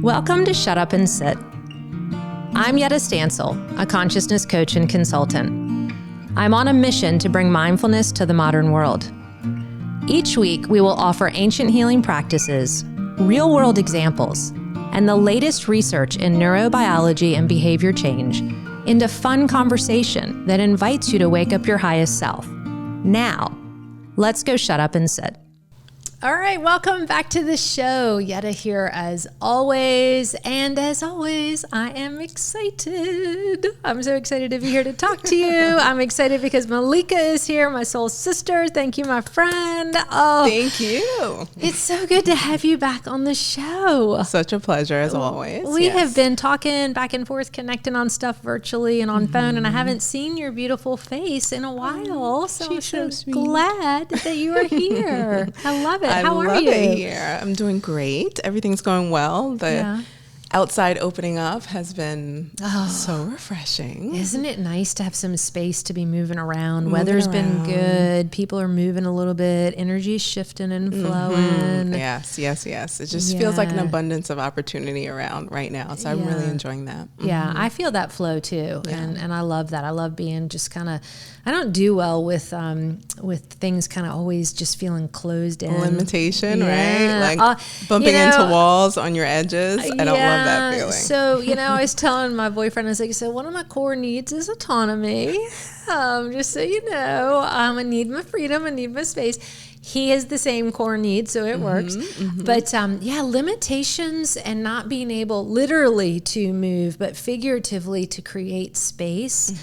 Welcome to Shut Up and Sit. I'm Yedda Stansel, a consciousness coach and consultant. I'm on a mission to bring mindfulness to the modern world. Each week, we will offer ancient healing practices, real-world examples, and the latest research in neurobiology and behavior change into fun conversation that invites you to wake up your highest self. Now, let's go shut up and sit. All right, welcome back to the show. Yedda here as always. And as always, I am excited. I'm so excited to be here to talk to you. I'm excited because Malikah is here, my soul sister. Thank you, my friend. Oh, thank you. It's so good to have you back on the show. Such a pleasure as always. We have been talking back and forth, connecting on stuff virtually and on phone, and I haven't seen your beautiful face in a while. So I'm so glad that you are here. I love it. How are you? I love it here. I'm doing great. Everything's going well. The outside opening up has been so refreshing. Isn't it nice to have some space to be moving around? Weather's been good. People are moving a little bit. Energy's shifting and flowing. Yes. It just feels like an abundance of opportunity around right now. So I'm really enjoying that. Yeah, I feel that flow too. And I love that. I love being just kind of, I don't do well with things kind of always just feeling closed in. Limitation, right? Like bumping into walls on your edges. I don't love that feeling. So, I was telling my boyfriend, I was like, so one of my core needs is autonomy. Just so you know, I need my freedom, I need my space. He has the same core needs, so it works. But limitations and not being able literally to move, but figuratively to create space.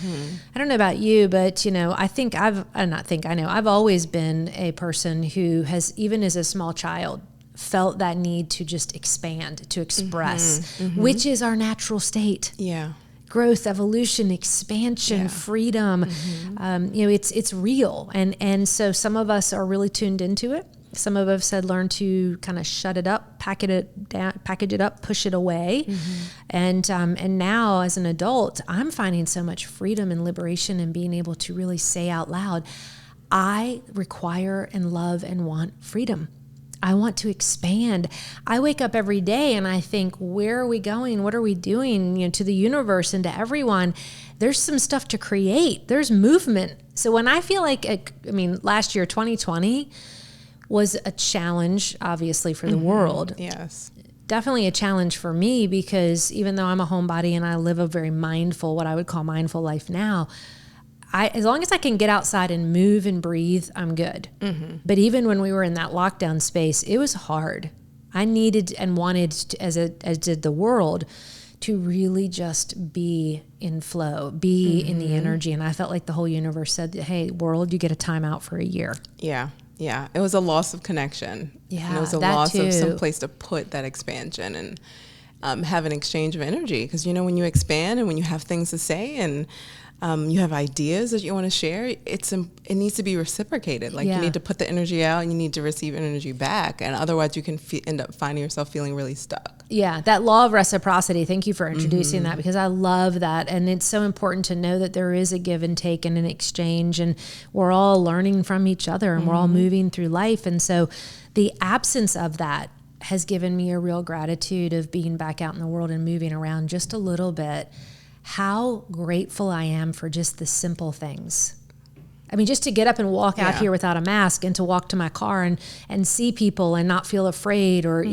I don't know about you, but I've always been a person who has, even as a small child, felt that need to just expand, to express, which is our natural state. Yeah. Growth, evolution, expansion, freedom. It's real. And so some of us are really tuned into it. Some of us had learned to kind of shut it up, package it up, push it away. And now as an adult, I'm finding so much freedom and liberation in being able to really say out loud, I require and love and want freedom. I want to expand. I wake up every day and I think, where are we going? What are we doing? To the universe and to everyone. There's some stuff to create. There's movement. So when I feel like, last year, 2020 was a challenge, obviously, for the world. Yes. Definitely a challenge for me because even though I'm a homebody and I live a very mindful, what I would call mindful life now, as long as I can get outside and move and breathe, I'm good. But even when we were in that lockdown space, it was hard. I needed and wanted, as did the world, to really just be in flow, be in the energy. And I felt like the whole universe said, hey, world, you get a timeout for a year. Yeah. It was a loss of connection. Yeah, and it was a loss of some place to put that expansion and have an exchange of energy. Because, when you expand and when you have things to say and you have ideas that you want to share, it needs to be reciprocated. Like you need to put the energy out and you need to receive energy back. And otherwise you can end up finding yourself feeling really stuck. Yeah. That law of reciprocity. Thank you for introducing that because I love that. And it's so important to know that there is a give and take and an exchange and we're all learning from each other and we're all moving through life. And so the absence of that has given me a real gratitude of being back out in the world and moving around just a little bit. How grateful I am for just the simple things. Just to get up and walk out here without a mask and to walk to my car and see people and not feel afraid or,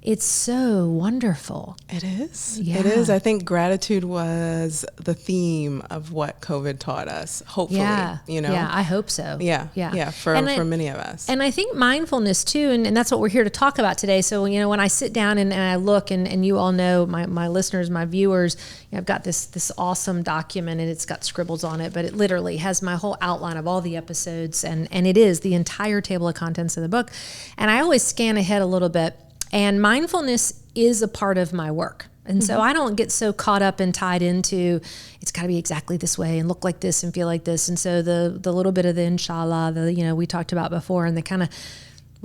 it's so wonderful. It is. Yeah. It is. I think gratitude was the theme of what COVID taught us, hopefully. Yeah, I hope so. Yeah, for many of us. And I think mindfulness too, and that's what we're here to talk about today. So, when I sit down and I look, and you all know, my listeners, my viewers, I've got this awesome document and it's got scribbles on it, but it literally has my whole outline of all the episodes and it is the entire table of contents of the book. And I always scan ahead a little bit, and mindfulness is a part of my work. And so I don't get so caught up and tied into it's got to be exactly this way and look like this and feel like this. And so the little bit of the inshallah, we talked about before, and the kind of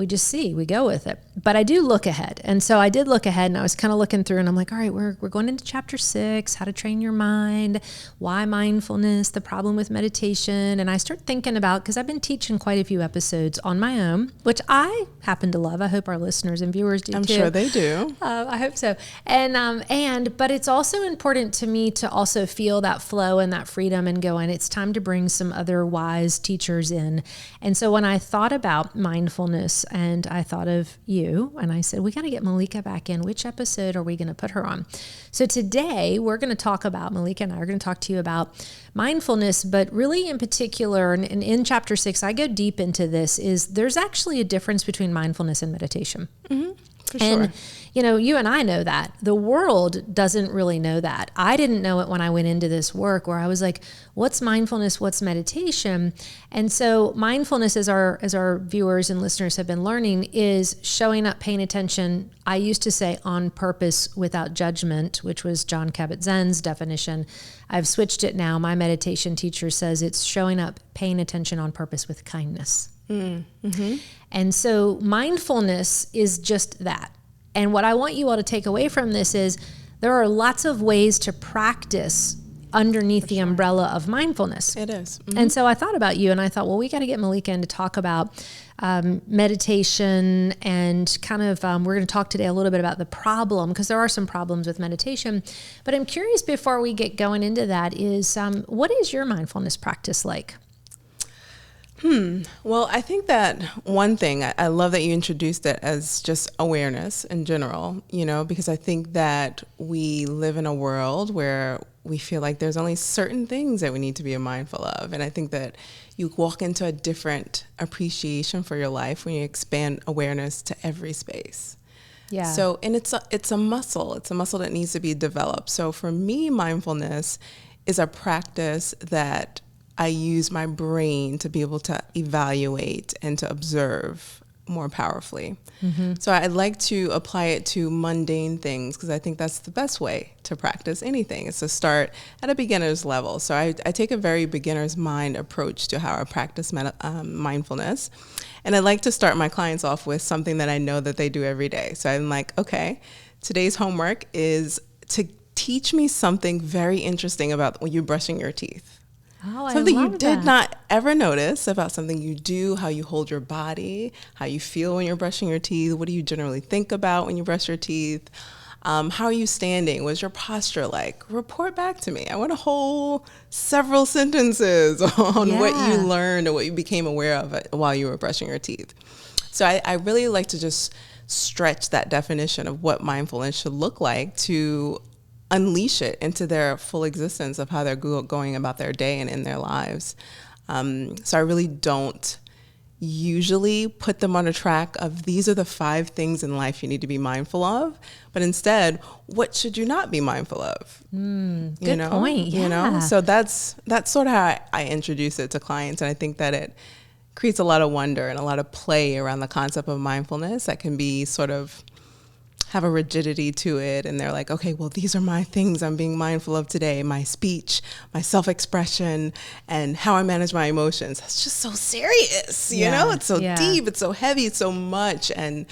we just see, we go with it. But I do look ahead. And so I did look ahead, and I was kind of looking through, and I'm like, all right, we're going into chapter 6, how to train your mind, why mindfulness, the problem with meditation. And I start thinking about, because I've been teaching quite a few episodes on my own, which I happen to love. I hope our listeners and viewers do too. I'm sure they do. I hope so. But it's also important to me to also feel that flow and that freedom and go, and it's time to bring some other wise teachers in. And so when I thought about mindfulness, and I thought of you, and I said, we got to get Malikah back in. Which episode are we going to put her on? So today we're going to talk about, Malikah and I are going to talk to you about mindfulness, but really in particular, and in chapter 6, I go deep into this, is there's actually a difference between mindfulness and meditation. Mm-hmm. For And, sure. you and I know that. The world doesn't really know that. I didn't know it when I went into this work, where I was like, what's mindfulness? What's meditation? And so mindfulness, as our viewers and listeners have been learning, is showing up, paying attention. I used to say on purpose without judgment, which was Jon Kabat-Zinn's definition. I've switched it now. My meditation teacher says it's showing up, paying attention on purpose with kindness. Mm-hmm. And so mindfulness is just that. And what I want you all to take away from this is there are lots of ways to practice underneath the umbrella of mindfulness. It is. Mm-hmm. And so I thought about you, and I thought, well, we got to get Malikah in to talk about meditation, and kind of we're going to talk today a little bit about the problem, because there are some problems with meditation. But I'm curious, before we get going into that, is what is your mindfulness practice like? Well, I think that one thing, I love that you introduced it as just awareness in general, because I think that we live in a world where we feel like there's only certain things that we need to be mindful of. And I think that you walk into a different appreciation for your life when you expand awareness to every space. Yeah. So, and it's a muscle. It's a muscle that needs to be developed. So for me, mindfulness is a practice that I use my brain to be able to evaluate and to observe more powerfully. Mm-hmm. So I'd like to apply it to mundane things, because I think that's the best way to practice anything, is to start at a beginner's level. So I take a very beginner's mind approach to how I practice mindfulness. And I like to start my clients off with something that I know that they do every day. So I'm like, okay, today's homework is to teach me something very interesting about when you're brushing your teeth. Oh, something I love you did that. not ever notice about something you do, how you hold your body, how you feel when you're brushing your teeth, what do you generally think about when you brush your teeth, how are you standing, what's your posture like? Report back to me. I want a whole several sentences on what you learned or what you became aware of while you were brushing your teeth. So I really like to just stretch that definition of what mindfulness should look like to unleash it into their full existence of how they're going about their day and in their lives. So I really don't usually put them on a track of these are the 5 things in life you need to be mindful of, but instead, what should you not be mindful of? Good point. Yeah. So that's sort of how I introduce it to clients, and I think that it creates a lot of wonder and a lot of play around the concept of mindfulness that can be sort of have a rigidity to it, and they're like, okay, well, these are my things I'm being mindful of today, my speech, my self-expression, and how I manage my emotions. That's just so serious, you know? It's so deep, it's so heavy, it's so much, and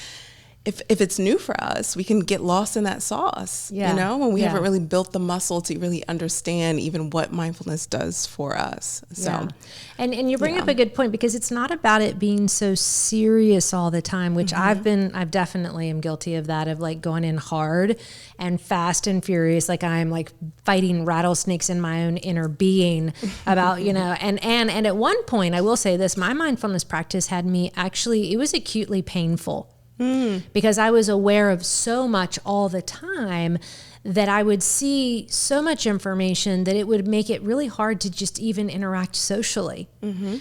if it's new for us, we can get lost in that sauce, you know, when we haven't really built the muscle to really understand even what mindfulness does for us. So, and you bring up a good point, because it's not about it being so serious all the time, which I've definitely am guilty of that, of like going in hard and fast and furious. Like I'm like fighting rattlesnakes in my own inner being about, and at one point I will say this, my mindfulness practice had me it was acutely painful. Because I was aware of so much all the time that I would see so much information that it would make it really hard to just even interact socially.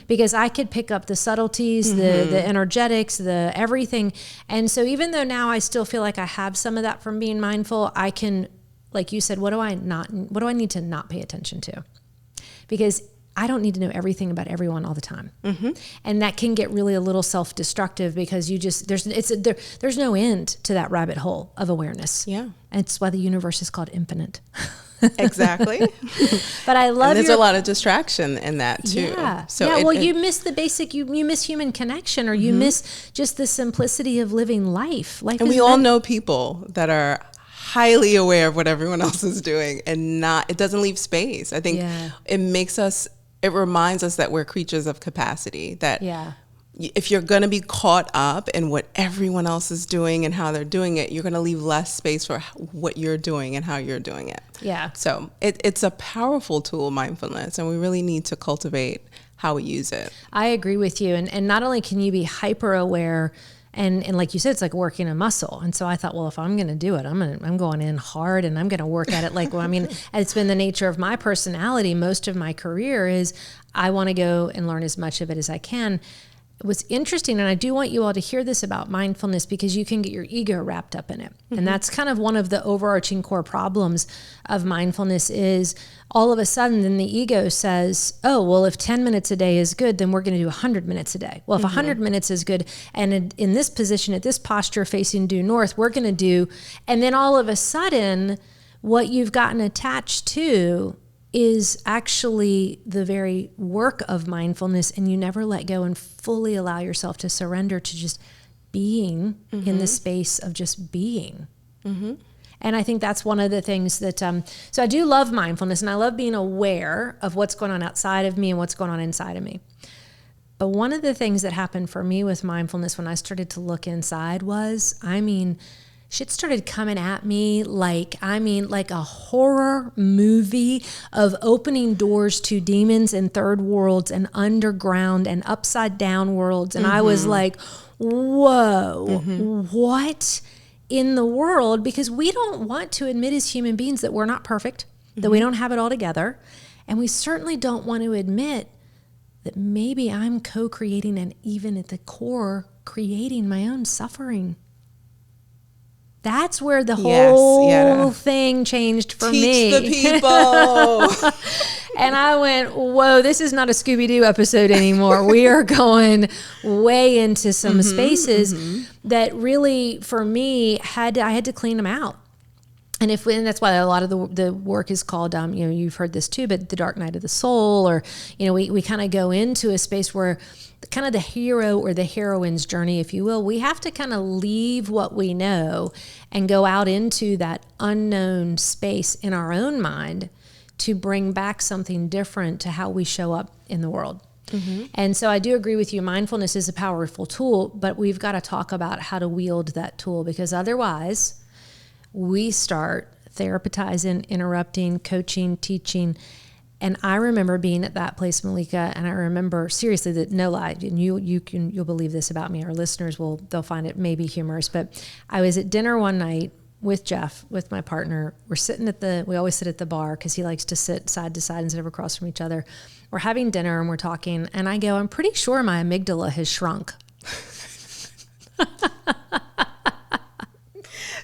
Because I could pick up the subtleties, the energetics, the everything. And so even though now I still feel like I have some of that from being mindful, I can, like you said, what do I need to not pay attention to? Because I don't need to know everything about everyone all the time. And that can get really a little self-destructive, because there's no end to that rabbit hole of awareness. Yeah. And it's why the universe is called infinite. Exactly. But I love and there's a lot of distraction in that too. Yeah. So you miss the basic, you miss human connection, or you miss just the simplicity of living life. And we all know people that are highly aware of what everyone else is doing, and it doesn't leave space. I think it reminds us that we're creatures of capacity, that if you're going to be caught up in what everyone else is doing and how they're doing it, you're going to leave less space for what you're doing and how you're doing it. Yeah. So it's a powerful tool, mindfulness, and we really need to cultivate how we use it. I agree with you. And not only can you be hyper aware, and like you said, it's like working a muscle. And so I thought, well, if I'm going to do it, I'm going in hard, and I'm going to work at it. It's been the nature of my personality. Most of my career is I want to go and learn as much of it as I can. What's interesting, and I do want you all to hear this about mindfulness, because you can get your ego wrapped up in it. Mm-hmm. And that's kind of one of the overarching core problems of mindfulness is all of a sudden then the ego says, oh, well, if 10 minutes a day is good, then we're going to do 100 minutes a day. Well, if 100 minutes is good, and in this position, at this posture facing due north, we're going to do, and then all of a sudden what you've gotten attached to is actually the very work of mindfulness, and you never let go and fully allow yourself to surrender to just being in the space of just being. Mm-hmm. And I think that's one of the things that, so I do love mindfulness, and I love being aware of what's going on outside of me and what's going on inside of me. But one of the things that happened for me with mindfulness when I started to look inside was, shit started coming at me like a horror movie of opening doors to demons and third worlds and underground and upside down worlds. And I was like, whoa, what in the world? Because we don't want to admit as human beings that we're not perfect, that we don't have it all together. And we certainly don't want to admit that maybe I'm co-creating and even at the core creating my own suffering. That's where the whole thing changed for me. Teach the people. And I went, whoa, this is not a Scooby-Doo episode anymore. We are going way into some spaces that really, for me, I had to clean them out. And that's why a lot of the work is called, you've heard this too, but the dark night of the soul, or, we kind of go into a space where kind of the hero or the heroine's journey, if you will, we have to kind of leave what we know and go out into that unknown space in our own mind to bring back something different to how we show up in the world. Mm-hmm. And so I do agree with you. Mindfulness is a powerful tool, but we've got to talk about how to wield that tool, because otherwise we start therapizing, interrupting, coaching, teaching. And I remember being at that place, Malikah, and I remember seriously that, no lie, and you'll believe this about me. Our listeners they'll find it maybe humorous, but I was at dinner one night with Jeff, with my partner. We always sit at the bar because he likes to sit side to side instead of across from each other. We're having dinner and we're talking, and I go, I'm pretty sure my amygdala has shrunk.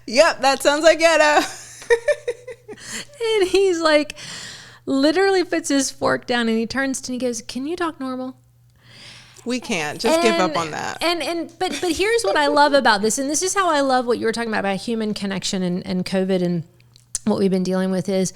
Yep, that sounds like Yedda. And he's like, literally puts his fork down, and he turns to me and he goes, can you talk normal? We can't. Just give up on that. But here's what I love about this, and this is how I love what you were talking about human connection and COVID and what we've been dealing with, is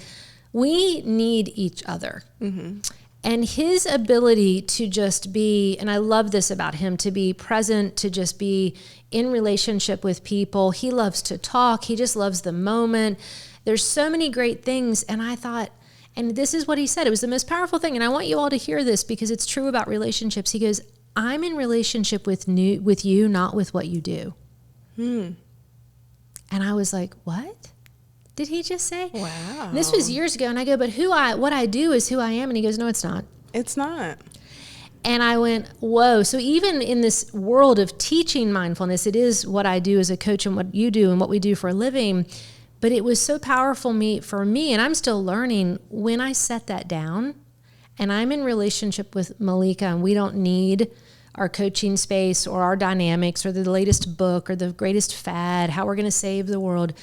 we need each other. Mm-hmm. And his ability to just be, and I love this about him, to be present, to just be in relationship with people. He loves to talk. He just loves the moment. There's so many great things. And I thought, and this is what he said, it was the most powerful thing. And I want you all to hear this because it's true about relationships. He goes, I'm in relationship with you, not with what you do. And I was like, what did he just say? Wow. And this was years ago. And I go, but what I do is who I am. And he goes, no, it's not. It's not. And I went, whoa. So even in this world of teaching mindfulness, it is what I do as a coach and what you do and what we do for a living. But it was so powerful for me, and I'm still learning, when I set that down and I'm in relationship with Malikah, and we don't need our coaching space or our dynamics or the latest book or the greatest fad, how we're going to save the world.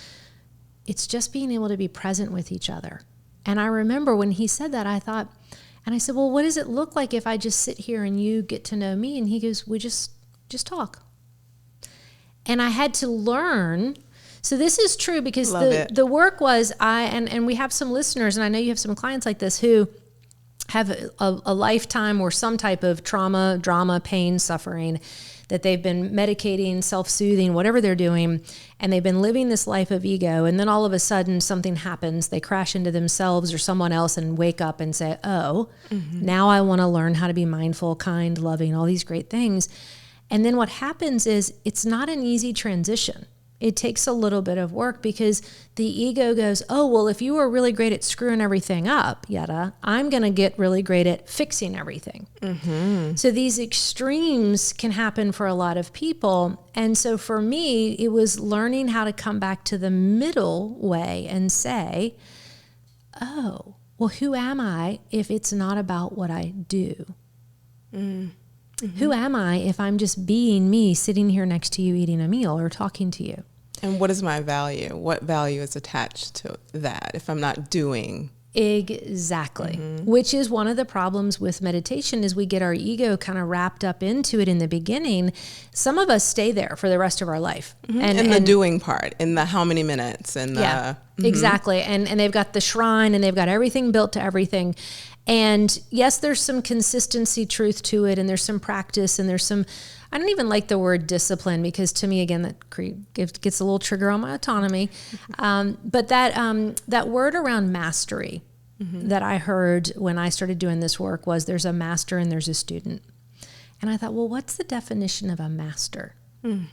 It's just being able to be present with each other. And I remember when he said that, I thought, and I said, well, what does it look like if I just sit here and you get to know me? And he goes, we just talk. And I had to learn. So this is true because the work was and we have some listeners, and I know you have some clients like this who have a lifetime or some type of trauma, drama, pain, suffering that they've been medicating, self-soothing, whatever they're doing, and they've been living this life of ego, and then all of a sudden something happens, they crash into themselves or someone else and wake up and say, oh, now I want to learn how to be mindful, kind, loving, all these great things. And then what happens is it's not an easy transition. It takes a little bit of work because the ego goes, oh, well, if you were really great at screwing everything up, Yedda, I'm going to get really great at fixing everything. So these extremes can happen for a lot of people. And so for me, it was learning how to come back to the middle way and say, oh, well, who am I if it's not about what I do? Who am I if I'm just being me, sitting here next to you, eating a meal or talking to you? And what is my value? What value is attached to that if I'm not doing? Exactly. Which is one of the problems with meditation is we get our ego kind of wrapped up into it in the beginning. Some of us stay there for the rest of our life. And the doing part, in the how many minutes. And exactly. And they've got the shrine and they've got everything built to everything. And yes, there's some consistency, truth to it, and there's some practice, and there's some, I don't even like the word discipline because to me, again, that gets a little trigger on my autonomy. But that word around mastery that I heard when I started doing this work was there's a master and there's a student. And I thought, well, what's the definition of a master? And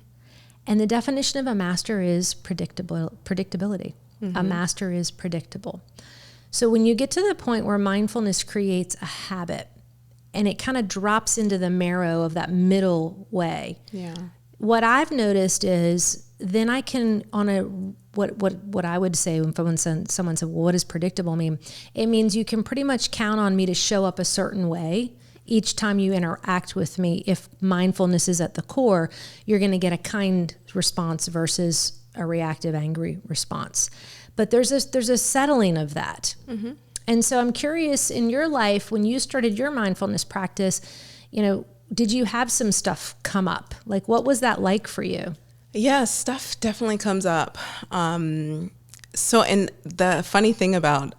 the definition of a master is predictability. A master is predictable. So when you get to the point where mindfulness creates a habit and it kind of drops into the marrow of that middle way, what I've noticed is then I can, on a what I would say when someone said, well, what does predictable mean? It means you can pretty much count on me to show up a certain way. Each time you interact with me, if mindfulness is at the core, you're going to get a kind response versus a reactive, angry response. But there's a settling of that. And so I'm curious, in your life, when you started your mindfulness practice, did you have some stuff come up? Like, what was that like for you? Yeah, stuff definitely comes up. So, and the funny thing about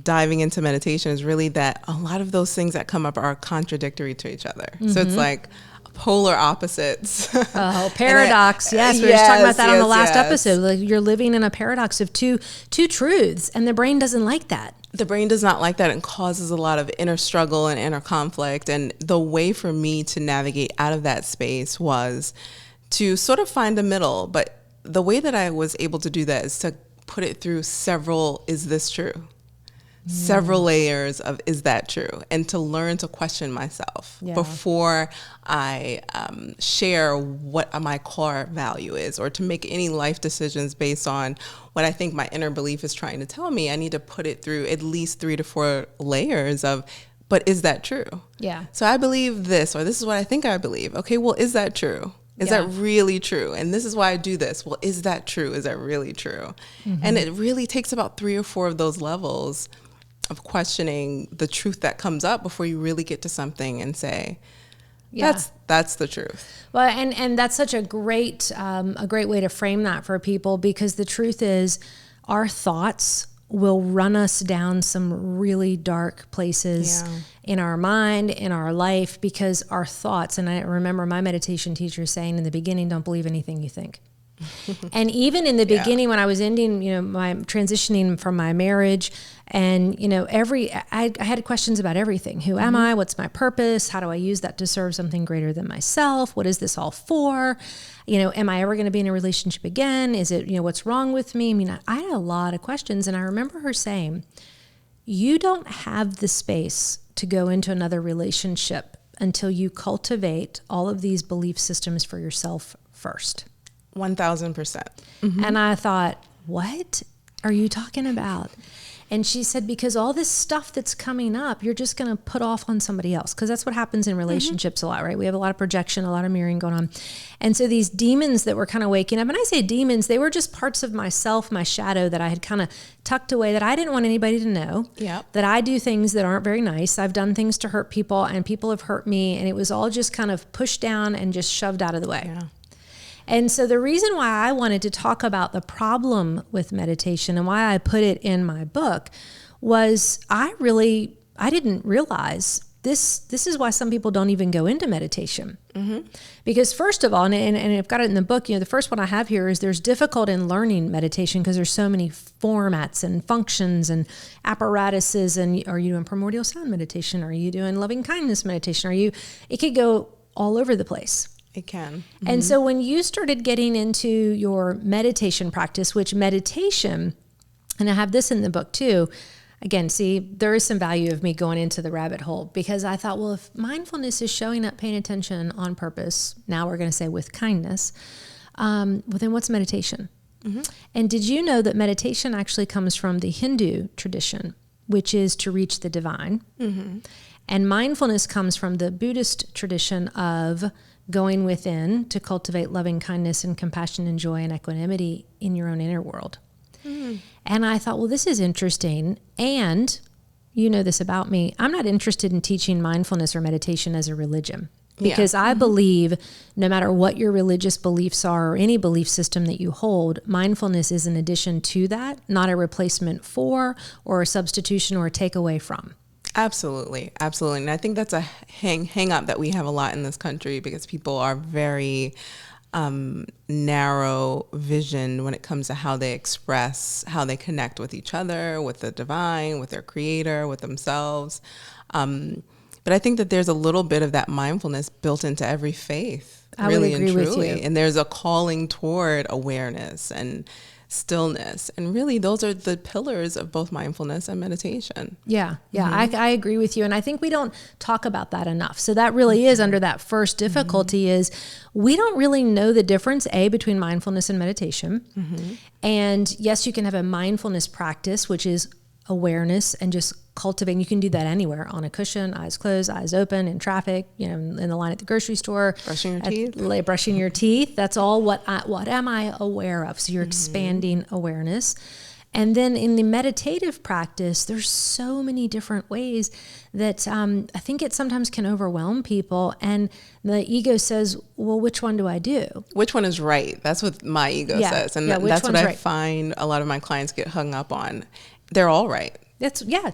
diving into meditation is really that a lot of those things that come up are contradictory to each other. So it's like polar opposites. Oh, paradox. Yes, we were just talking about that on the last episode. Like you're living in a paradox of two truths, and the brain doesn't like that. The brain does not like that and causes a lot of inner struggle and inner conflict. And the way for me to navigate out of that space was to sort of find a middle. But the way that I was able to do that is to put it through several, is this true? Several layers of, is that true? And to learn to question myself before I share what my core value is, or to make any life decisions based on what I think my inner belief is trying to tell me. I need to put it through at least 3 to 4 layers of, but is that true? Yeah. So I believe this, or this is what I think I believe. Okay, well, is that true? Is that really true? And this is why I do this. Well, is that true? Is that really true? And it really takes about 3 or 4 of those levels of questioning the truth that comes up before you really get to something and say, that's the truth. Well, and that's such a great way to frame that for people, because the truth is our thoughts will run us down some really dark places in our mind, in our life, because our thoughts, and I remember my meditation teacher saying in the beginning, don't believe anything you think. And even in the beginning, when I was ending, my transitioning from my marriage, and I had questions about everything. Who am I? What's my purpose? How do I use that to serve something greater than myself? What is this all for? Am I ever going to be in a relationship again? Is it, what's wrong with me? I mean, I had a lot of questions, and I remember her saying, you don't have the space to go into another relationship until you cultivate all of these belief systems for yourself first. 1,000%. And I thought, what are you talking about? And she said, because all this stuff that's coming up, you're just going to put off on somebody else. Because that's what happens in relationships a lot, right? We have a lot of projection, a lot of mirroring going on. And so these demons that were kind of waking up, and I say demons, they were just parts of myself, my shadow that I had kind of tucked away, that I didn't want anybody to know. That I do things that aren't very nice. I've done things to hurt people, and people have hurt me. And it was all just kind of pushed down and just shoved out of the way. And so the reason why I wanted to talk about the problem with meditation and why I put it in my book was I didn't realize this is why some people don't even go into meditation. Because first of all, and I've got it in the book, the first one I have here is there's difficult in learning meditation because there's so many formats and functions and apparatuses. And are you doing primordial sound meditation? Are you doing loving kindness meditation? It could go all over the place. It can. And so when you started getting into your meditation practice, which meditation, and I have this in the book too, again, see, there is some value of me going into the rabbit hole because I thought, well, if mindfulness is showing up, paying attention on purpose, now we're going to say with kindness, well, then what's meditation? And did you know that meditation actually comes from the Hindu tradition, which is to reach the divine? And mindfulness comes from the Buddhist tradition of going within to cultivate loving kindness and compassion and joy and equanimity in your own inner world. And I thought, well, this is interesting. And you know this about me. I'm not interested in teaching mindfulness or meditation as a religion because I believe no matter what your religious beliefs are or any belief system that you hold, mindfulness is an addition to that, not a replacement for or a substitution or a takeaway from. Absolutely. Absolutely. And I think that's a hang up that we have a lot in this country because people are very narrow vision when it comes to how they express, how they connect with each other, with the divine, with their creator, with themselves. But I think that there's a little bit of that mindfulness built into every faith, really and truly. And there's a calling toward awareness and stillness. And really, those are the pillars of both mindfulness and meditation. Yeah. I agree with you. And I think we don't talk about that enough. So that really is under that first difficulty is we don't really know the difference, between mindfulness and meditation. And yes, you can have a mindfulness practice, which is awareness and just cultivating. You can do that anywhere, on a cushion, eyes closed, eyes open, in traffic, in the line at the grocery store. Brushing your teeth. That's all what am I aware of? So you're expanding awareness. And then in the meditative practice, there's so many different ways that I think it sometimes can overwhelm people. And the ego says, well, which one do I do? Which one is right? That's what my ego says. And that's what I find a lot of my clients get hung up on. They're all right.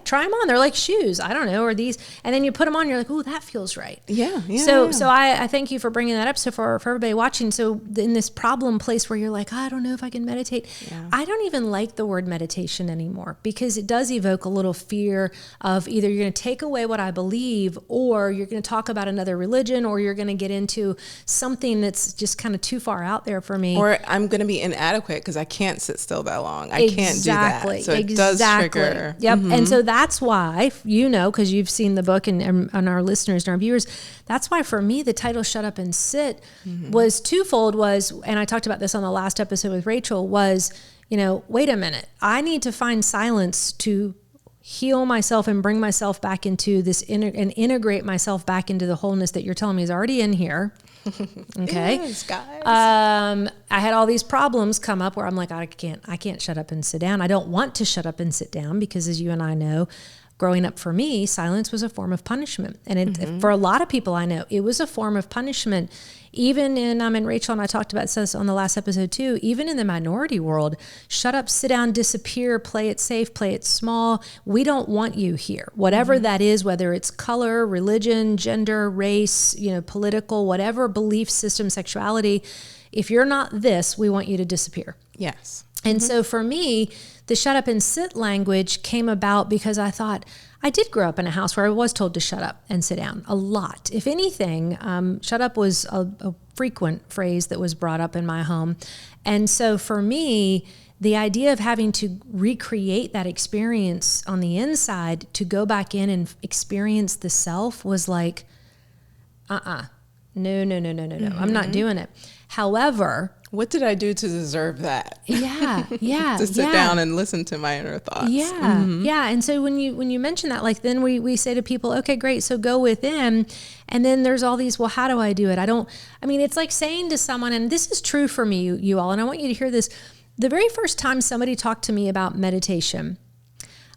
Try them on. They're like shoes. I don't know, or these, and then you put them on. You're like, oh, that feels right. So I thank you for bringing that up. So for everybody watching, so in this problem place where you're like, I don't know if I can meditate. I don't even like the word meditation anymore because it does evoke a little fear of either you're going to take away what I believe, or you're going to talk about another religion, or you're going to get into something that's just kind of too far out there for me. Or I'm going to be inadequate because I can't sit still that long. I can't do that. So it does trigger. Yep. And so that's why, because you've seen the book and our listeners and our viewers, that's why for me, the title Shut Up and Sit was twofold and I talked about this on the last episode with Rachel, was, wait a minute, I need to find silence to heal myself and bring myself back into this and integrate myself back into the wholeness that you're telling me is already in here. Okay. Yes, guys. I had all these problems come up where I'm like, I can't shut up and sit down. I don't want to shut up and sit down because, as you and I know, growing up for me, silence was a form of punishment. And for a lot of people I know, it was a form of punishment. Even in Rachel and I talked about this on the last episode too, even in the minority world, shut up, sit down, disappear, play it safe, play it small. We don't want you here. Whatever that is, whether it's color, religion, gender, race, political, whatever belief system, sexuality, if you're not this, we want you to disappear. Yes. And so for me, the shut up and sit language came about because I thought, I did grow up in a house where I was told to shut up and sit down a lot. If anything, shut up was a frequent phrase that was brought up in my home. And so for me, the idea of having to recreate that experience on the inside to go back in and experience the self was like, no, I'm not doing it. However, what did I do to deserve that? To sit down and listen to my inner thoughts. And so when you mention that, like, then we say to people, okay, great, so go within. And then there's all these, well, how do I do it? It's like saying to someone, and this is true for me, you all, and I want you to hear this. The very first time somebody talked to me about meditation,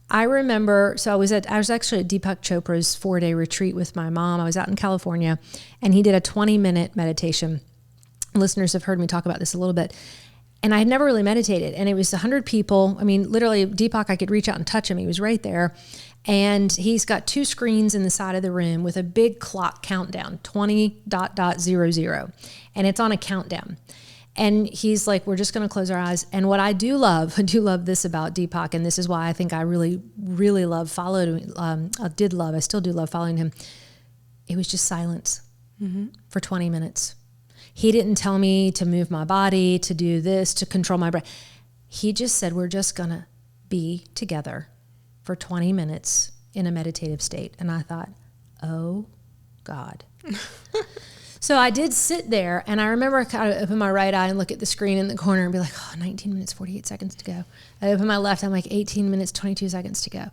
I remember, so I was actually at Deepak Chopra's 4-day retreat with my mom. I was out in California, and he did a 20-minute meditation. listeners have heard me talk about this a little bit. And I had never really meditated. And it was 100 people. I mean, literally, Deepak, I could reach out and touch him. He was right there. And he's got 2 screens in the side of the room with a big clock countdown, 20.00. And it's on a countdown. And he's like, we're just going to close our eyes. And what I do love this about Deepak, and this is why I think I really, really love following, I still do love following him. It was just silence for 20 minutes. He didn't tell me to move my body, to do this, to control my breath. He just said, we're just going to be together for 20 minutes in a meditative state. And I thought, oh God. So I did sit there, and I remember I kind of open my right eye and look at the screen in the corner and be like, 19 minutes, 48 seconds to go. I open my left, I'm like, 18 minutes, 22 seconds to go.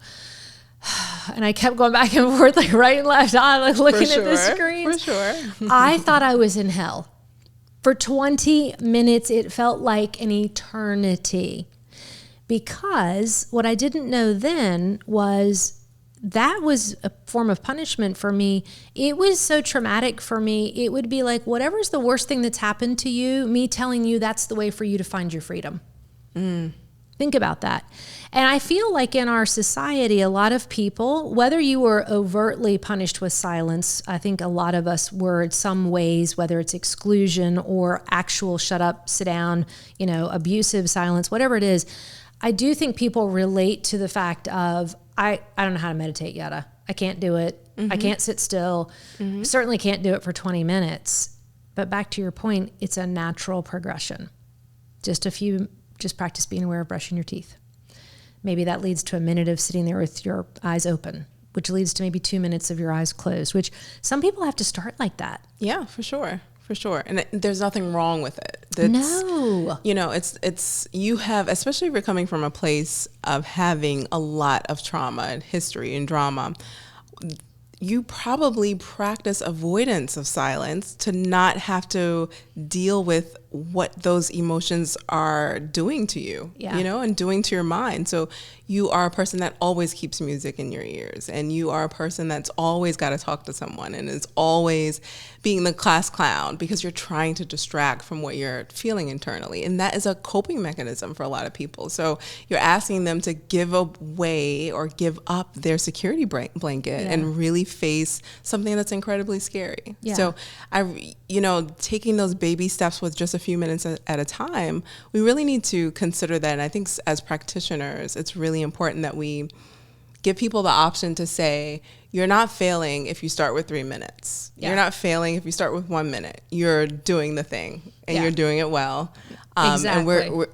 And I kept going back and forth, like right and left eye, like looking at the screen. For sure. I thought I was in hell. For 20 minutes, it felt like an eternity. Because what I didn't know then was that was a form of punishment for me. It was so traumatic for me. It would be like, whatever's the worst thing that's happened to you, me telling you that's the way for you to find your freedom. Think about that. And I feel like in our society, a lot of people, whether you were overtly punished with silence, I think a lot of us were in some ways, whether it's exclusion or actual shut up, sit down, abusive silence, whatever it is. I do think people relate to the fact of, I don't know how to meditate, Yedda. I can't do it. I can't sit still. Certainly can't do it for 20 minutes. But back to your point, it's a natural progression. Just practice being aware of brushing your teeth. Maybe that leads to a minute of sitting there with your eyes open, which leads to maybe 2 minutes of your eyes closed, which some people have to start like that. Yeah, for sure. For sure. And there's nothing wrong with it. No. It's you have, especially if you're coming from a place of having a lot of trauma and history and drama, you probably practice avoidance of silence to not have to deal with what those emotions are doing to you, and doing to your mind. So you are a person that always keeps music in your ears, and you are a person that's always got to talk to someone and is always being the class clown because you're trying to distract from what you're feeling internally. And that is a coping mechanism for a lot of people. So you're asking them to give away or give up their security blanket and really face something that's incredibly scary. Yeah. So taking those baby steps with just a few minutes at a time, we really need to consider that. And I think as practitioners, it's really important that we give people the option to say, you're not failing if you start with 3 minutes. Yeah. You're not failing if you start with 1 minute. You're doing the thing, and you're doing it well. Exactly. And we're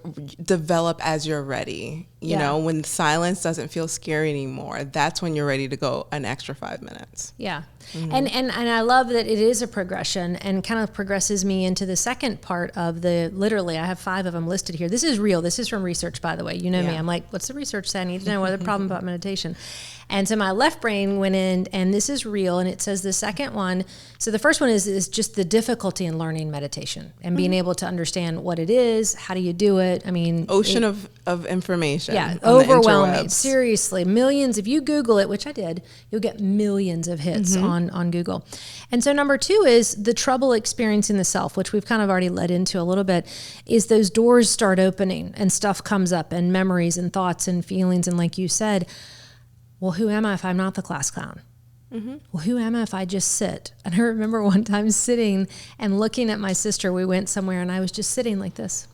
develop as you're ready. When silence doesn't feel scary anymore, that's when you're ready to go an extra 5 minutes. Yeah. And I love that it is a progression, and kind of progresses me into the second part of literally, I have 5 of them listed here. This is real. This is from research, by the way. You know me. I'm like, what's the research say? I need to know what the problem about meditation. And so my left brain went in, and this is real, and it says the second one. So the first one is just the difficulty in learning meditation and being able to understand what it is. How do you do it? I mean, ocean of information. Yeah, overwhelming. Seriously, millions. If you Google it, which I did, you'll get millions of hits on Google. And so number 2 is the trouble experiencing the self, which we've kind of already led into a little bit, is those doors start opening and stuff comes up and memories and thoughts and feelings. And like you said, well, who am I if I'm not the class clown? Well, who am I if I just sit? And I remember one time sitting and looking at my sister. We went somewhere and I was just sitting like this.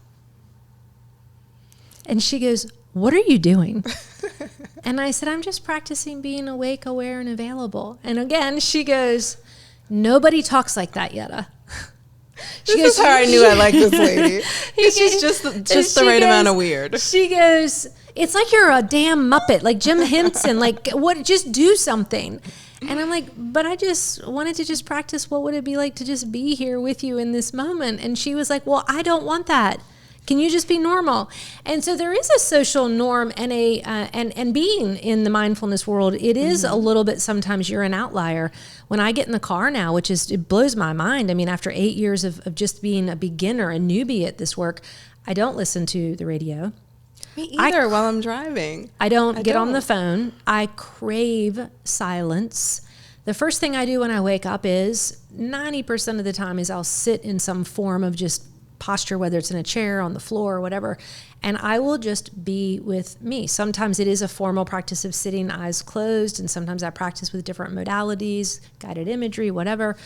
And she goes, what are you doing? And I said, I'm just practicing being awake, aware, and available. And again, she goes, nobody talks like that, Yedda. This is how I knew I liked this lady. She's just the right amount of weird. She goes, it's like you're a damn Muppet, like Jim Henson, like what? Just do something. And I'm like, but I just wanted to just practice. What would it be like to just be here with you in this moment? And she was like, well, I don't want that. Can you just be normal? And so there is a social norm and and being in the mindfulness world, it is a little bit, sometimes you're an outlier. When I get in the car now, it blows my mind. I mean, after 8 years of just being a beginner, a newbie at this work, I don't listen to the radio. Me either while I'm driving. I don't get on the phone. I crave silence. The first thing I do when I wake up is 90% of the time is I'll sit in some form of just posture, whether it's in a chair, on the floor, or whatever, and I will just be with me. Sometimes it is a formal practice of sitting, eyes closed, and sometimes I practice with different modalities, guided imagery, whatever.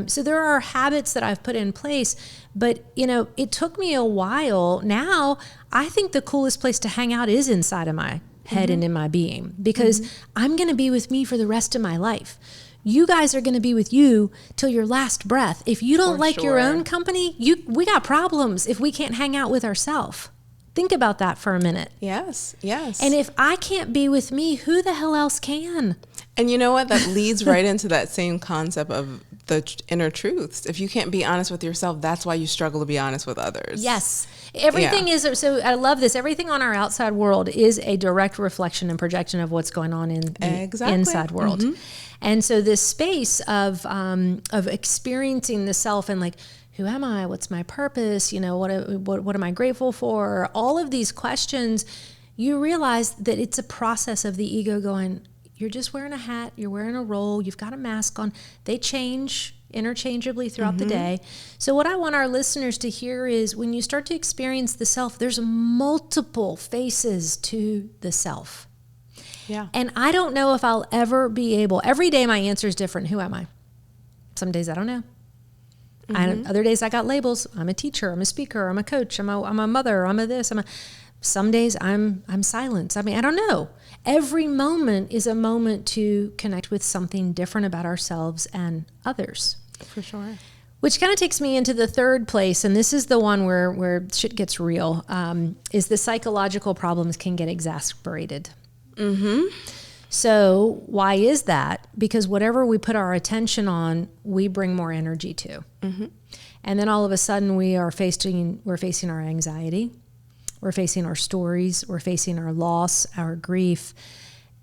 So there are habits that I've put in place, but it took me a while. Now, I think the coolest place to hang out is inside of my head and in my being, because I'm going to be with me for the rest of my life. You guys are going to be with you till your last breath. If you don't like your own company, we got problems if we can't hang out with ourselves. Think about that for a minute. Yes, yes. And if I can't be with me, who the hell else can? And you know what? That leads right into that same concept of the inner truths. If you can't be honest with yourself, that's why you struggle to be honest with others. Yes. Everything is, so I love this. Everything on our outside world is a direct reflection and projection of what's going on in the inside world. And so this space of experiencing the self and like, who am I? What's my purpose? What am I grateful for? All of these questions, you realize that it's a process of the ego going, you're just wearing a hat, you're wearing a role, you've got a mask on. They change interchangeably throughout the day. So what I want our listeners to hear is when you start to experience the self, there's multiple faces to the self. Yeah. And I don't know if I'll ever be able, every day my answer is different. Who am I? Some days I don't know. Other days I got labels. I'm a teacher, I'm a speaker, I'm a coach, I'm a mother, I'm a this, some days I'm silence. I don't know. Every moment is a moment to connect with something different about ourselves and others. For sure. Which kind of takes me into the third place, and this is the one where shit gets real, is the psychological problems can get exasperated. So why is that? Because whatever we put our attention on, we bring more energy to. And then all of a sudden we're facing our anxiety, we're facing our stories, we're facing our loss, our grief.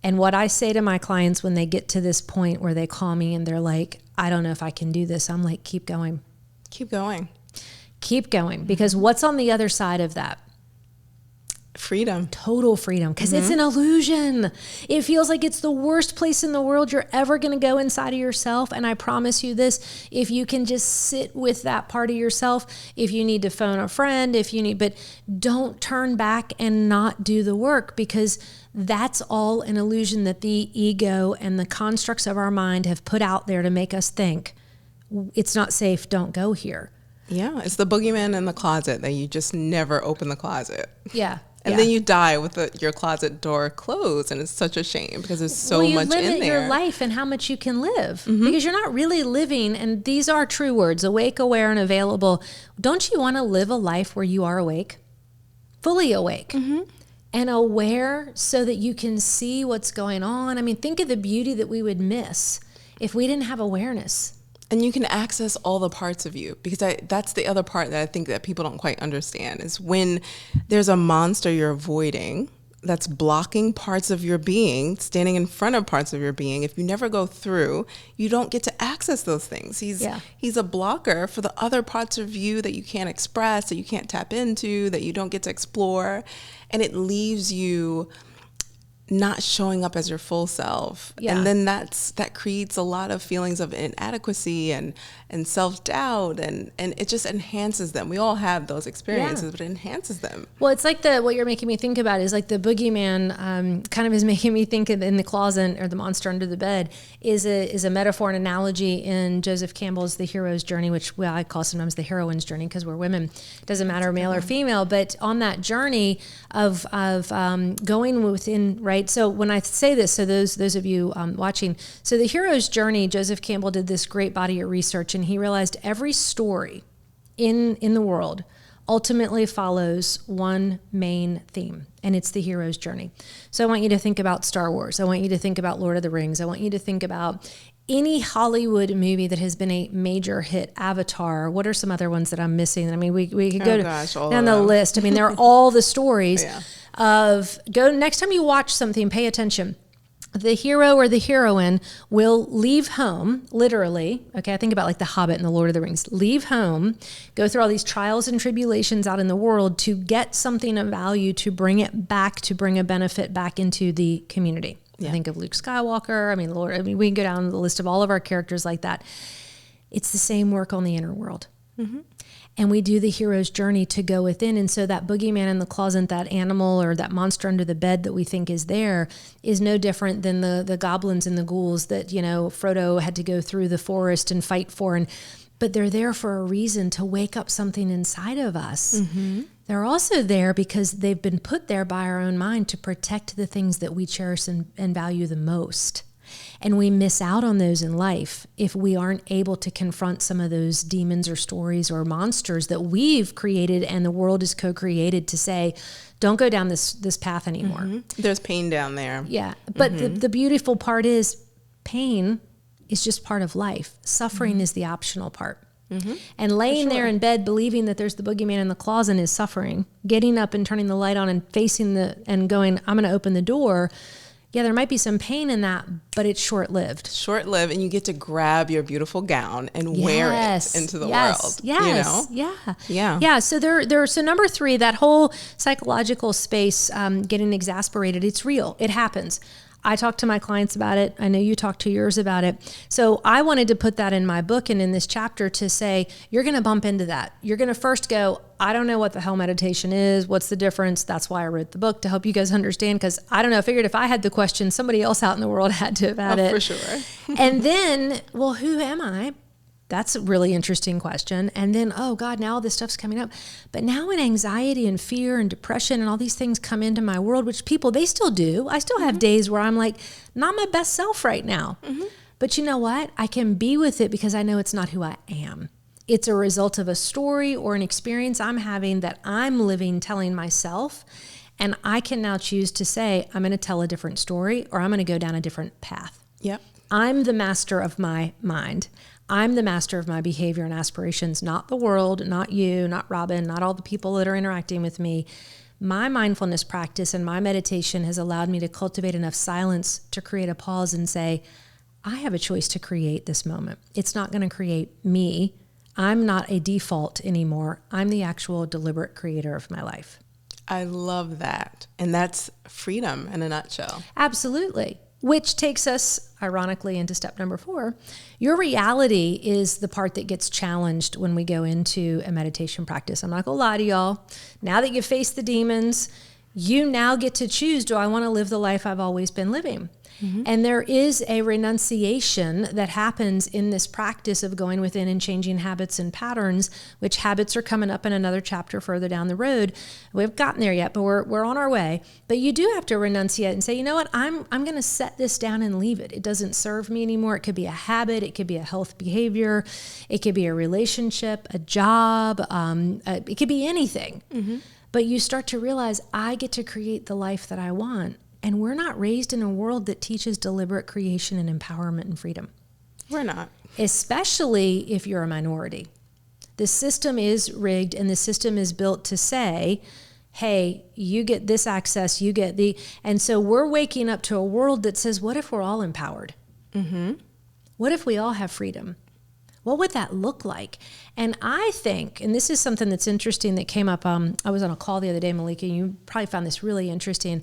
And what I say to my clients when they get to this point where they call me and they're like, I don't know if I can do this, I'm like, keep going. Keep going. Keep going. Because what's on the other side of that? Freedom. Total freedom. Because it's an illusion. It feels like it's the worst place in the world you're ever going to go inside of yourself. And I promise you this, if you can just sit with that part of yourself, if you need to phone a friend, but don't turn back and not do the work, because that's all an illusion that the ego and the constructs of our mind have put out there to make us think it's not safe, don't go here. Yeah, it's the boogeyman in the closet that you just never open the closet. Yeah. And then you die with your closet door closed, and it's such a shame because there's so much in there. You limit your life and how much you can live because you're not really living, and these are true words, awake, aware, and available. Don't you want to live a life where you are awake? Fully awake. And aware so that you can see what's going on. Think of the beauty that we would miss if we didn't have awareness. And you can access all the parts of you, because that's the other part that I think that people don't quite understand is when there's a monster you're avoiding that's blocking parts of your being, standing in front of parts of your being. If you never go through, you don't get to access those things. He's a blocker for the other parts of you that you can't express, that you can't tap into, that you don't get to explore. And it leaves you not showing up as your full self. And then that creates a lot of feelings of inadequacy and self-doubt, and it just enhances them. We all have those experiences, but it enhances them. Well, it's like what you're making me think about is like the boogeyman kind of is making me think of in the closet, or the monster under the bed is a metaphor and analogy in Joseph Campbell's The Hero's Journey, which I call sometimes the heroine's journey because we're women. It doesn't matter male or female, but on that journey of going within, right? So when I say this, so those of you watching, so The Hero's Journey, Joseph Campbell did this great body of research, and he realized every story in the world ultimately follows one main theme, and it's the hero's journey. So I want you to think about Star Wars. I want you to think about Lord of the Rings. I want you to think about any Hollywood movie that has been a major hit. Avatar. What are some other ones that I'm missing? We could go down the list. They're all the stories next time you watch something, pay attention. The hero or the heroine will leave home, literally, I think about like The Hobbit and The Lord of the Rings, leave home, go through all these trials and tribulations out in the world to get something of value, to bring it back, to bring a benefit back into the community. I think of Luke Skywalker. I mean, we can go down the list of all of our characters like that. It's the same work on the inner world. Mm-hmm. And we do the hero's journey to go within. And so that boogeyman in the closet, that animal or that monster under the bed that we think is there, is no different than the goblins and the ghouls that, Frodo had to go through the forest and fight for. But they're there for a reason, to wake up something inside of us. Mm-hmm. They're also there because they've been put there by our own mind to protect the things that we cherish and value the most. And we miss out on those in life if we aren't able to confront some of those demons or stories or monsters that we've created and the world is co-created to say, don't go down this path anymore. Mm-hmm. There's pain down there. Yeah. But the beautiful part is pain is just part of life. Suffering is the optional part. Mm-hmm. And laying there in bed believing that there's the boogeyman in the closet is suffering. Getting up and turning the light on and facing and going, I'm going to open the door. Yeah, there might be some pain in that, but it's short-lived. Short-lived, and you get to grab your beautiful gown and wear it into the world. Yes, yeah. So number 3, that whole psychological space, getting exasperated, it's real. It happens. I talk to my clients about it. I know you talk to yours about it. So I wanted to put that in my book and in this chapter to say, you're going to bump into that. You're going to first go, I don't know what the hell meditation is. What's the difference? That's why I wrote the book, to help you guys understand, because I don't know. I figured if I had the question, somebody else out in the world had to have had it. For sure. And then, well, who am I? That's a really interesting question. And then, oh God, now all this stuff's coming up. But now when anxiety and fear and depression and all these things come into my world, which people, they still do. I still have days where I'm like, not my best self right now. Mm-hmm. But you know what? I can be with it because I know it's not who I am. It's a result of a story or an experience I'm having that I'm living, telling myself. And I can now choose to say, I'm going to tell a different story, or I'm going to go down a different path. Yep. I'm the master of my mind. I'm the master of my behavior and aspirations, not the world, not you, not Robin, not all the people that are interacting with me. My mindfulness practice and my meditation has allowed me to cultivate enough silence to create a pause and say, I have a choice to create this moment. It's not going to create me. I'm not a default anymore. I'm the actual deliberate creator of my life. I love that. And that's freedom in a nutshell. Absolutely. Which takes us, ironically, into step number 4. Your reality is the part that gets challenged when we go into a meditation practice. I'm not going to lie to y'all. Now that you've faced the demons, you now get to choose, do I want to live the life I've always been living? Mm-hmm. And there is a renunciation that happens in this practice of going within and changing habits and patterns, which habits are coming up in another chapter further down the road. We haven't gotten there yet, but we're on our way. But you do have to renunciate and say, you know what, I'm going to set this down and leave it. It doesn't serve me anymore. It could be a habit. It could be a health behavior. It could be a relationship, a job. It could be anything. Mm-hmm. But you start to realize, I get to create the life that I want. And we're not raised in a world that teaches deliberate creation and empowerment and freedom. We're not. Especially if you're a minority. The system is rigged, and the system is built to say, hey, you get this access, you get and so we're waking up to a world that says, what if we're all empowered? Mm-hmm. What if we all have freedom? What would that look like? And I think, and this is something that's interesting that came up, I was on a call the other day, Malikah, you probably found this really interesting.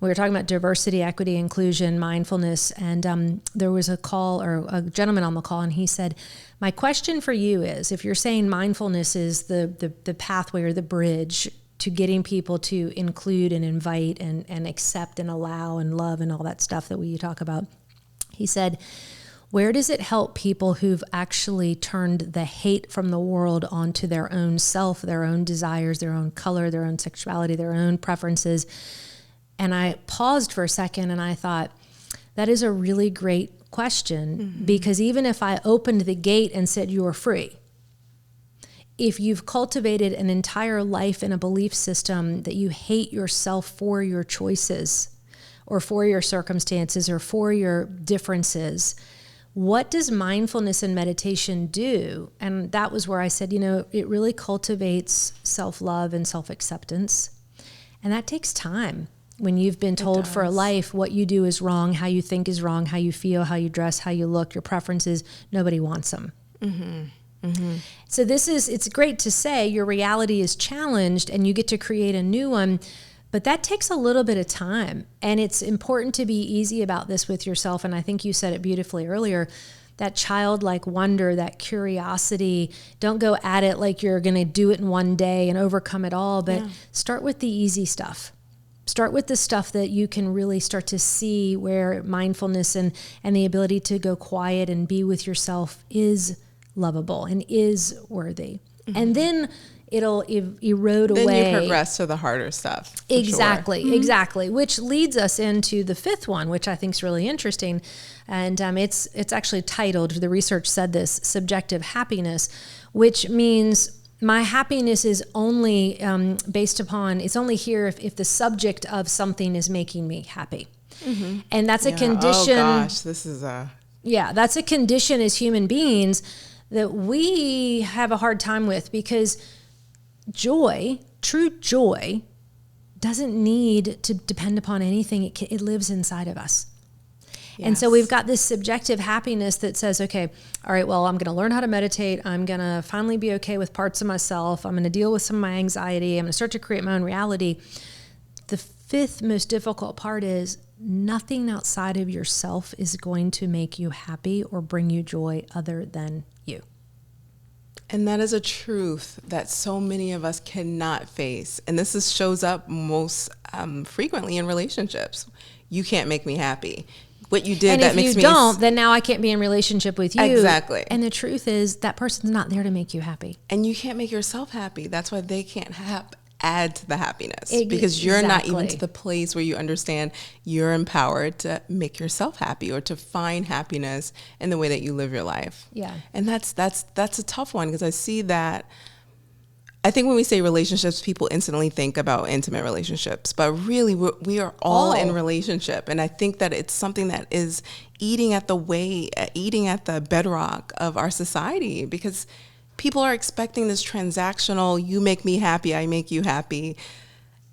We were talking about diversity, equity, inclusion, mindfulness, and there was a call, or a gentleman on the call, and he said, my question for you is, if you're saying mindfulness is the pathway or the bridge to getting people to include and invite and accept and allow and love and all that stuff that we talk about, he said, where does it help people who've actually turned the hate from the world onto their own self, their own desires, their own color, their own sexuality, their own preferences? And I paused for a second and I thought, that is a really great question, mm-hmm. because even if I opened the gate and said you are free, if you've cultivated an entire life in a belief system that you hate yourself for your choices or for your circumstances or for your differences, what does mindfulness and meditation do? And that was where I said, it really cultivates self-love and self-acceptance. And that takes time. When you've been told for a life what you do is wrong, how you think is wrong, how you feel, how you dress, how you look, your preferences, nobody wants them. Mm-hmm. Mm-hmm. So it's great to say your reality is challenged and you get to create a new one. But that takes a little bit of time. And it's important to be easy about this with yourself. And I think you said it beautifully earlier, that childlike wonder, that curiosity. Don't go at it like you're going to do it in one day and overcome it all, but start with the easy stuff. Start with the stuff that you can really start to see where mindfulness and the ability to go quiet and be with yourself is lovable and is worthy. And then it'll erode away. Then you progress to the harder stuff. Exactly, exactly. Which leads us into the fifth one, which I think is really interesting. And it's actually titled, the research said this, subjective happiness, which means my happiness is only based upon, it's only here if the subject of something is making me happy. And that's a condition. Oh gosh, this is a... Yeah, that's a condition as human beings that we have a hard time with, because joy, true joy, doesn't need to depend upon anything. It lives inside of us. Yes. And so we've got this subjective happiness that says, okay, all right, well, I'm going to learn how to meditate. I'm going to finally be okay with parts of myself. I'm going to deal with some of my anxiety. I'm going to start to create my own reality. The fifth most difficult part is nothing outside of yourself is going to make you happy or bring you joy other than you. And that is a truth that so many of us cannot face. And this shows up most frequently in relationships. You can't make me happy. What you did, that makes me... And if you don't, then now I can't be in relationship with you. Exactly. And the truth is that person's not there to make you happy. And you can't make yourself happy. That's why they can't add to the happiness. Because you're not even to the place where you understand you're empowered to make yourself happy or to find happiness in the way that you live your life. Yeah. And that's a tough one, because I see that. I think when we say relationships, people instantly think about intimate relationships, but really we are all in relationship. And I think that it's something that is eating at the bedrock of our society, because people are expecting this transactional, you make me happy, I make you happy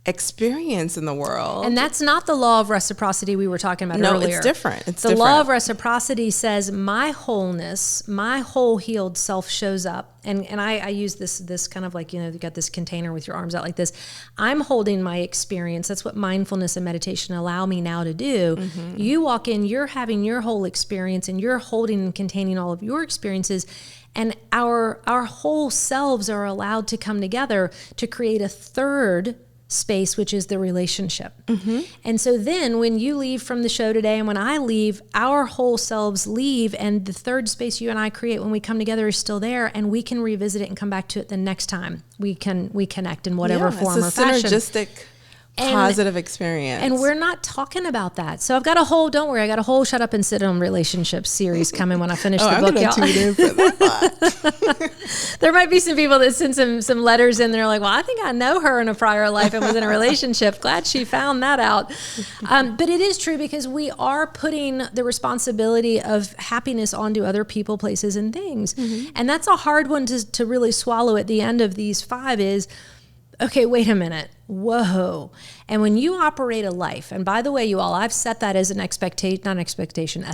experience in the world. And that's not the law of reciprocity we were talking about earlier. No, it's different. The law of reciprocity says my wholeness, my whole healed self shows up. And I use this kind of like, you got this container with your arms out like this. I'm holding my experience. That's what mindfulness and meditation allow me now to do. You walk in, you're having your whole experience, and you're holding and containing all of your experiences. And our whole selves are allowed to come together to create a third space, which is the relationship. And so then when you leave from the show today and when I leave, our whole selves leave, and the third space you and I create when we come together is still there, and we can revisit it and come back to it the next time we connect in whatever form or fashion. It's a synergistic positive experience. And we're not talking about that. So I got a whole Shut Up and Sit On relationships series coming when I finish the book. I'm gonna tune in for that. There might be some people that send some letters in there like, well, I think I know her in a prior life and was in a relationship. Glad she found that out. But it is true, because we are putting the responsibility of happiness onto other people, places, and things. And that's a hard one to really swallow at the end of these 5 is, okay, wait a minute. Whoa. And when you operate a life, and by the way, you all, I've set that as a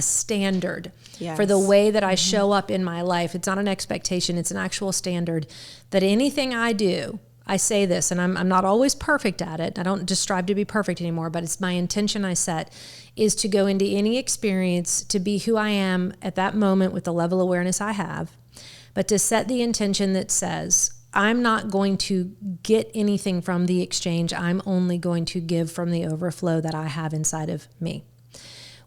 standard for the way that I show up in my life. It's not an expectation, it's an actual standard that anything I do, I say this, and I'm not always perfect at it. I don't just strive to be perfect anymore, but it's my intention I set is to go into any experience to be who I am at that moment with the level of awareness I have, but to set the intention that says, I'm not going to get anything from the exchange. I'm only going to give from the overflow that I have inside of me,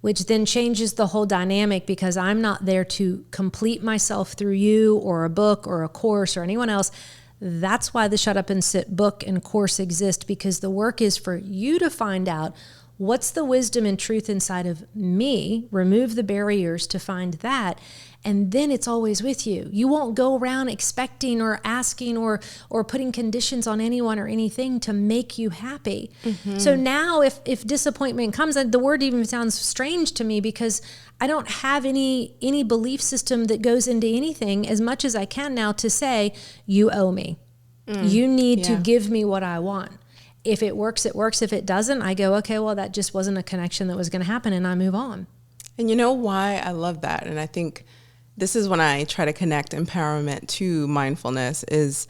which then changes the whole dynamic, because I'm not there to complete myself through you or a book or a course or anyone else. That's why the Shut Up and Sit book and course exist, because the work is for you to find out what's the wisdom and truth inside of me, remove the barriers to find that, and then it's always with you. You won't go around expecting or asking or putting conditions on anyone or anything to make you happy. So now if disappointment comes, the word even sounds strange to me, because I don't have any belief system that goes into anything as much as I can now to say, you owe me. You need to give me what I want. If it works, it works. If it doesn't, I go, okay, well, that just wasn't a connection that was going to happen, and I move on. And you know why I love that? And I think this is when I try to connect empowerment to mindfulness, is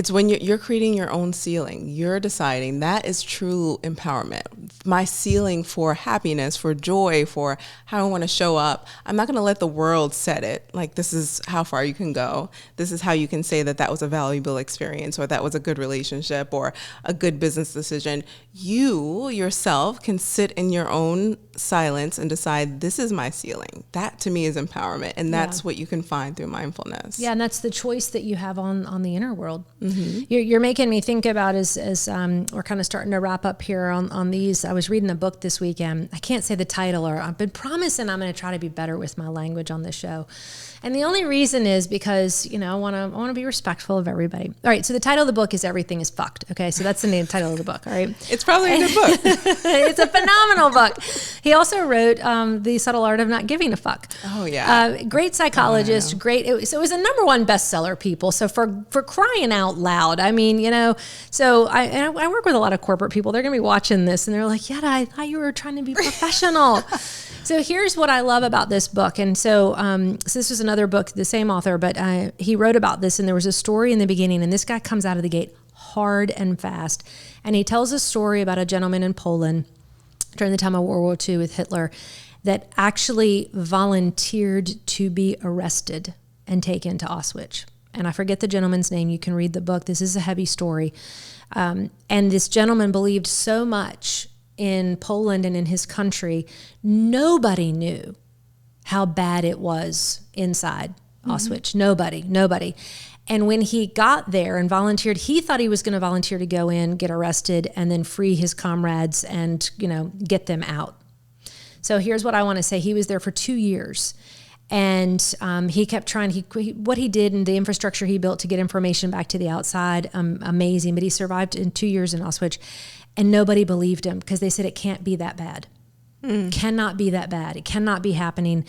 It's when you're creating your own ceiling. You're deciding. That is true empowerment. My ceiling for happiness, for joy, for how I want to show up. I'm not going to let the world set it. Like, this is how far you can go. This is how you can say that that was a valuable experience, or that was a good relationship, or a good business decision. You yourself can sit in your own silence and decide, this is my ceiling. That to me is empowerment. And that's what you can find through mindfulness. Yeah, and that's the choice that you have on the inner world. Mm-hmm. You're making me think about, as we're kind of starting to wrap up here on these. I was reading a book this weekend. I can't say the title, or I've been promising I'm going to try to be better with my language on this show. And the only reason is because, I want to be respectful of everybody. All right, so the title of the book is Everything is Fucked. Okay, so that's the name title of the book. All right, it's probably a good book. It's a phenomenal book. He also wrote The Subtle Art of Not Giving a Fuck. Oh yeah, great psychologist. Great. So it was a #1 bestseller. People. So for crying out loud, I mean, So I work with a lot of corporate people. They're going to be watching this, and they're like, "Yedda, I thought you were trying to be professional." So here's what I love about this book. And so this was another book, the same author, but he wrote about this, and there was a story in the beginning, and this guy comes out of the gate hard and fast. And he tells a story about a gentleman in Poland during the time of World War II with Hitler that actually volunteered to be arrested and taken to Auschwitz. And I forget the gentleman's name. You can read the book. This is a heavy story. And this gentleman believed so much in Poland and in his country, nobody knew how bad it was inside Auschwitz. Nobody. And when he got there and volunteered, he thought he was going to volunteer to go in, get arrested, and then free his comrades and, get them out. So here's what I want to say. He was there for 2 years. And he kept trying. What he did and the infrastructure he built to get information back to the outside, amazing. But he survived in 2 years in Auschwitz. And nobody believed him because they said it can't be that bad. Cannot be that bad. It cannot be happening.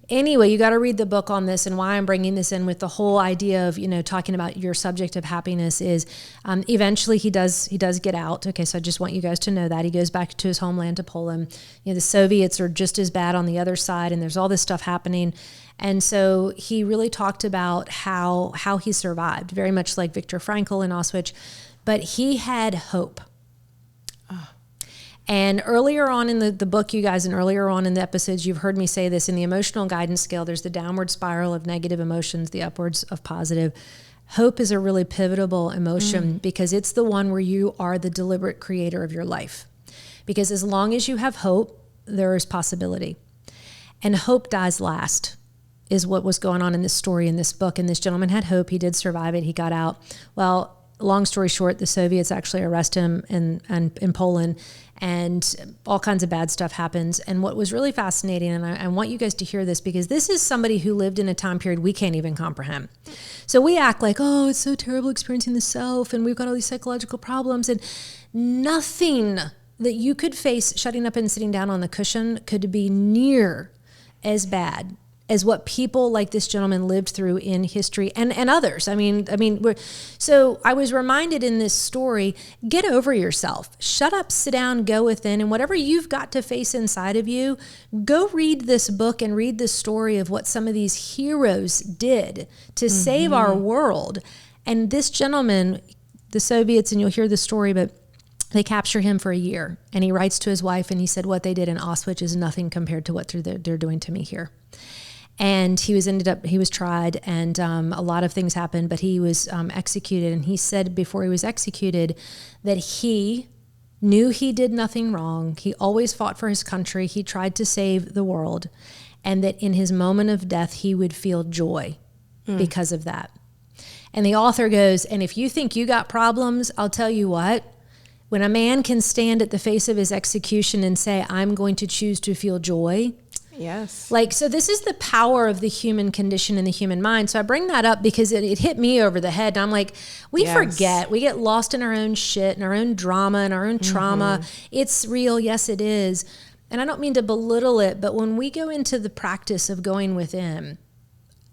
Anyway, you got to read the book on this, and why I'm bringing this in with the whole idea of, talking about your subject of happiness is eventually he does get out. Okay, so I just want you guys to know that. He goes back to his homeland, to Poland. The Soviets are just as bad on the other side, and there's all this stuff happening. And so he really talked about how he survived, very much like Viktor Frankl in Auschwitz, but he had hope. And earlier on in the book, you guys, and earlier on in the episodes, you've heard me say this. In the emotional guidance scale, there's the downward spiral of negative emotions, the upwards of positive. Hope is a really pivotal emotion because it's the one where you are the deliberate creator of your life. Because as long as you have hope, there is possibility. And hope dies last, is what was going on in this story, in this book. And this gentleman had hope. He did survive it. He got out. Well, long story short, the Soviets actually arrest him in Poland, and all kinds of bad stuff happens. And what was really fascinating, and I want you guys to hear this, because this is somebody who lived in a time period we can't even comprehend. So we act like, oh, it's so terrible experiencing the self, and we've got all these psychological problems, and nothing that you could face shutting up and sitting down on the cushion could be near as bad as what people like this gentleman lived through in history, and others. So I was reminded in this story, get over yourself. Shut up, sit down, go within, and whatever you've got to face inside of you, go read this book and read the story of what some of these heroes did to save our world. And this gentleman, the Soviets, and you'll hear the story, but they capture him for a year. And he writes to his wife, and he said, what they did in Auschwitz is nothing compared to what they're doing to me here. And he was tried, and a lot of things happened, but he was executed. And he said before he was executed that he knew he did nothing wrong. He always fought for his country. He tried to save the world. And that in his moment of death, he would feel joy because of that. And the author goes, and if you think you got problems, I'll tell you what, when a man can stand at the face of his execution and say, I'm going to choose to feel joy. Yes. So this is the power of the human condition and the human mind. So I bring that up because it hit me over the head. And I'm like, we forget. We get lost in our own shit and our own drama and our own trauma. It's real. Yes, it is. And I don't mean to belittle it, but when we go into the practice of going within,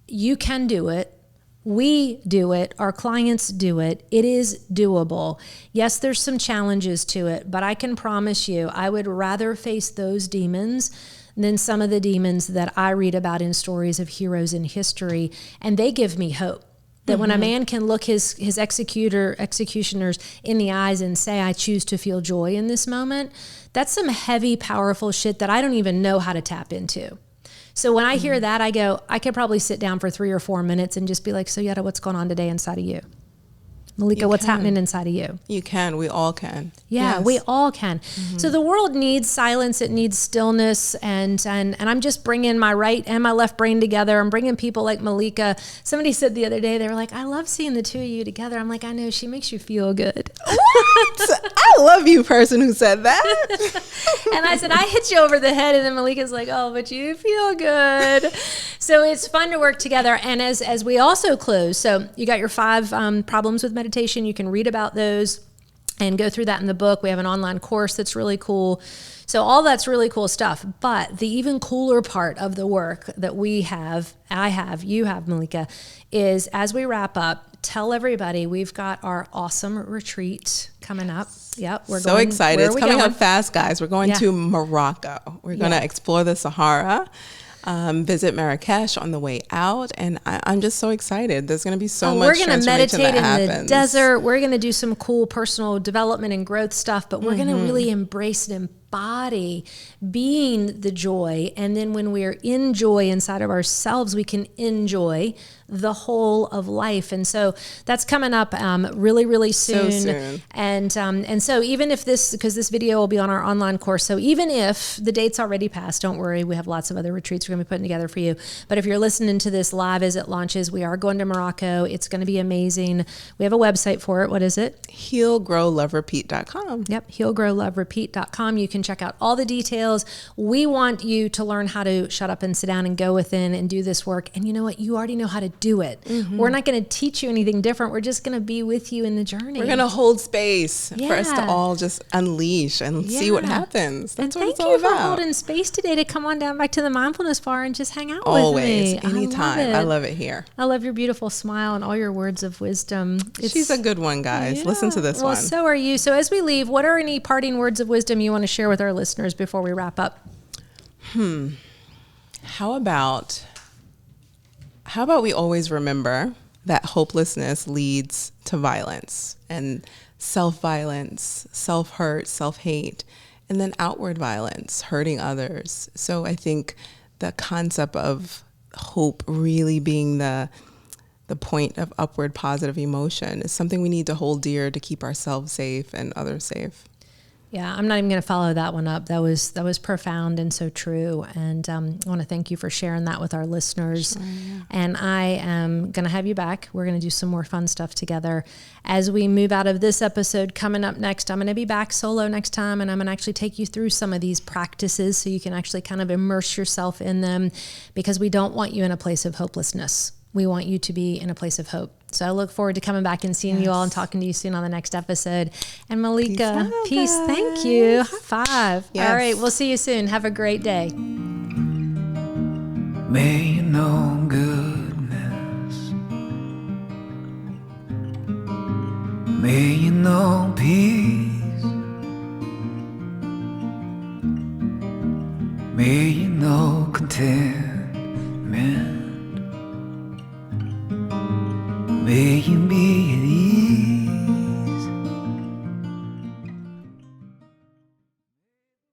you can do it. We do it. Our clients do it. It is doable. Yes, there's some challenges to it, but I can promise you, I would rather face those demons than some of the demons that I read about in stories of heroes in history, and they give me hope. That when a man can look his executioners in the eyes and say, I choose to feel joy in this moment, that's some heavy, powerful shit that I don't even know how to tap into. So when I hear that, I go, I could probably sit down for 3 or 4 minutes and just be like, so Yedda, what's going on today inside of you? Malika, what's happening inside of you? You can. We all can. Yeah, yes. we all can. So the world needs silence. It needs stillness. And I'm just bringing my right and my left brain together. I'm bringing people like Malikah. Somebody said the other day, they were like, I love seeing the two of you together. I'm like, I know, she makes you feel good. What? I love you, person who said that. And I said, I hit you over the head. And then Malikah's like, oh, but you feel good. So it's fun to work together. And as we also close, so you got your 5 problems with meditation. You can read about those and go through that in the book. We have an online course that's really cool. So all that's really cool stuff. But the even cooler part of the work that you have, Malikah, is as we wrap up, tell everybody we've got our awesome retreat coming up. Yep. We're so excited. It's coming up fast, guys. We're going to Morocco. We're going to explore the Sahara. Visit Marrakesh on the way out, and I'm just so excited. There's going to be so much transformation that happens. We're going to meditate in the desert. We're going to do some cool personal development and growth stuff, but we're going to really embrace and embody being the joy. And then when we're in joy inside of ourselves, we can enjoy the whole of life. And so that's coming up really, really soon. So soon. And so even if because this video will be on our online course, so even if the date's already passed, don't worry, we have lots of other retreats we're going to be putting together for you. But if you're listening to this live as it launches, we are going to Morocco. It's going to be amazing. We have a website for it. What is it? healgrowloverepeat.com. Yep, healgrowloverepeat.com. You can check out all the details. We want you to learn how to shut up and sit down and go within and do this work. And you know what? You already know how to do it. We're not going to teach you anything different. We're just going to be with you in the journey. We're going to hold space for us to all just unleash and see what happens. That's what it's all about. Thank you for holding space today to come on down back to the mindfulness bar and just hang out with me. Always, anytime. I love it here. I love your beautiful smile and all your words of wisdom. She's a good one, guys. Listen to this one. Well, so are you. So as we leave, what are any parting words of wisdom you want to share with our listeners before we wrap up? How about we always remember that hopelessness leads to violence and self-violence, self-hurt, self-hate, and then outward violence, hurting others. So I think the concept of hope really being the point of upward positive emotion is something we need to hold dear to keep ourselves safe and others safe. Yeah, I'm not even going to follow that one up. That was profound and so true. And I want to thank you for sharing that with our listeners. Sure, yeah. And I am going to have you back. We're going to do some more fun stuff together. As we move out of this episode, coming up next, I'm going to be back solo next time, and I'm going to actually take you through some of these practices so you can actually kind of immerse yourself in them, because we don't want you in a place of hopelessness. We want you to be in a place of hope. So I look forward to coming back and seeing you all and talking to you soon on the next episode. And Malikah, peace. Thank you. High five. Yes. All right. We'll see you soon. Have a great day. May you know goodness. May you know